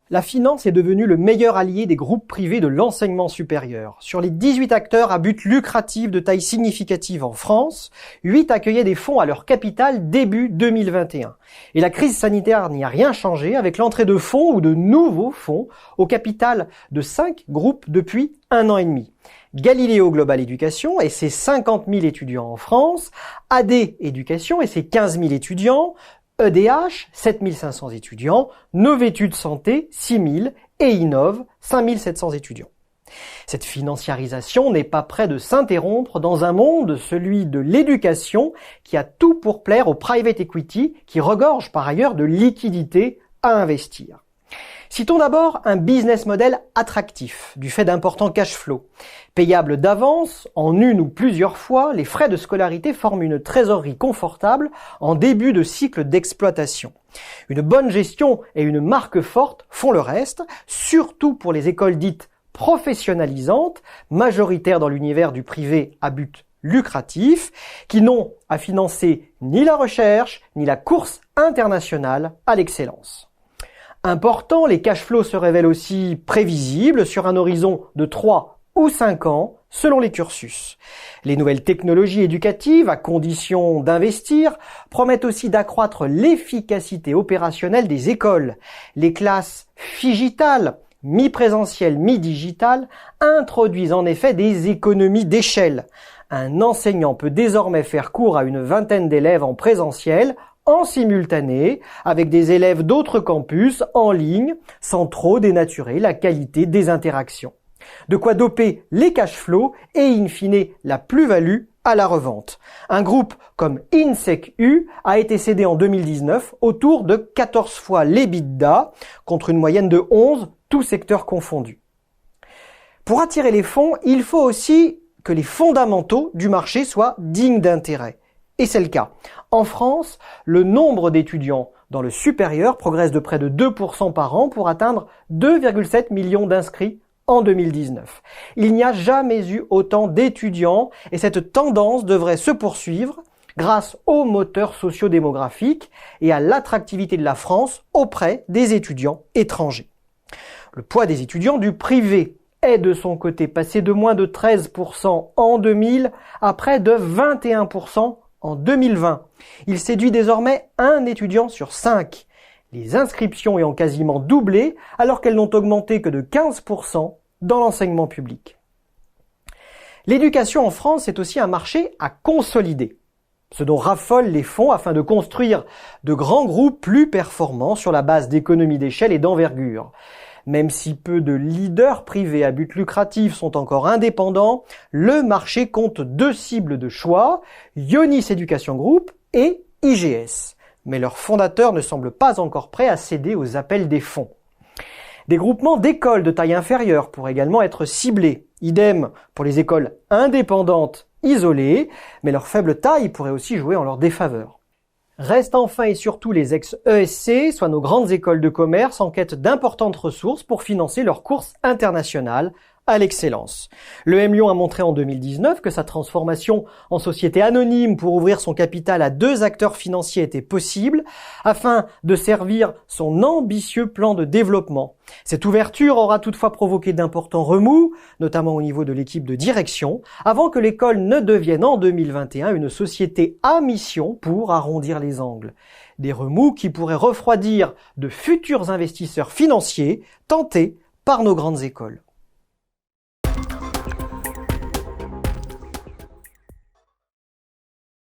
La finance est devenue le meilleur allié des groupes privés de l'enseignement supérieur. Sur les 18 acteurs à but lucratif de taille significative en France, 8 accueillaient des fonds à leur capital début 2021. Et la crise sanitaire n'y a rien changé avec l'entrée de fonds ou de nouveaux fonds au capital de 5 groupes depuis 1 an et demi. Galileo Global Education et ses 50 000 étudiants en France, AD Éducation et ses 15 000 étudiants, EDH, 7500 étudiants, Novétudes Santé, 6000 et Innov, 5700 étudiants. Cette financiarisation n'est pas près de s'interrompre dans un monde, celui de l'éducation, qui a tout pour plaire au private equity, qui regorge par ailleurs de liquidités à investir. Citons d'abord un business model attractif, du fait d'importants cash flow. Payables d'avance, en une ou plusieurs fois, les frais de scolarité forment une trésorerie confortable en début de cycle d'exploitation. Une bonne gestion et une marque forte font le reste, surtout pour les écoles dites professionnalisantes, majoritaires dans l'univers du privé à but lucratif, qui n'ont à financer ni la recherche, ni la course internationale à l'excellence. Important, les cash flows se révèlent aussi prévisibles sur un horizon de 3 ou 5 ans selon les cursus. Les nouvelles technologies éducatives, à condition d'investir, promettent aussi d'accroître l'efficacité opérationnelle des écoles. Les classes figitales, mi-présentielles, mi-digitales, introduisent en effet des économies d'échelle. Un enseignant peut désormais faire cours à une vingtaine d'élèves en présentiel, en simultané, avec des élèves d'autres campus, en ligne, sans trop dénaturer la qualité des interactions. De quoi doper les cash flows et in fine la plus-value à la revente. Un groupe comme INSEC-U a été cédé en 2019 autour de 14 fois l'EBITDA, contre une moyenne de 11, tous secteurs confondus. Pour attirer les fonds, il faut aussi que les fondamentaux du marché soient dignes d'intérêt. Et c'est le cas. En France, le nombre d'étudiants dans le supérieur progresse de près de 2% par an pour atteindre 2,7 millions d'inscrits en 2019. Il n'y a jamais eu autant d'étudiants et cette tendance devrait se poursuivre grâce au moteur socio-démographique et à l'attractivité de la France auprès des étudiants étrangers. Le poids des étudiants du privé est de son côté passé de moins de 13% en 2000 à près de 21% en 2020. Il séduit désormais un étudiant sur 5. Les inscriptions ayant quasiment doublé alors qu'elles n'ont augmenté que de 15% dans l'enseignement public. L'éducation en France est aussi un marché à consolider, ce dont raffolent les fonds afin de construire de grands groupes plus performants sur la base d'économies d'échelle et d'envergure. Même si peu de leaders privés à but lucratif sont encore indépendants, le marché compte 2 cibles de choix, Ionis Education Group et IGS. Mais leurs fondateurs ne semblent pas encore prêts à céder aux appels des fonds. Des groupements d'écoles de taille inférieure pourraient également être ciblés. Idem pour les écoles indépendantes isolées, mais leur faible taille pourrait aussi jouer en leur défaveur. Restent enfin et surtout les ex-ESC, soit nos grandes écoles de commerce en quête d'importantes ressources pour financer leurs courses internationales à l'excellence. Le M Lyon a montré en 2019 que sa transformation en société anonyme pour ouvrir son capital à 2 acteurs financiers était possible afin de servir son ambitieux plan de développement. Cette ouverture aura toutefois provoqué d'importants remous, notamment au niveau de l'équipe de direction, avant que l'école ne devienne en 2021 une société à mission pour arrondir les angles. Des remous qui pourraient refroidir de futurs investisseurs financiers tentés par nos grandes écoles.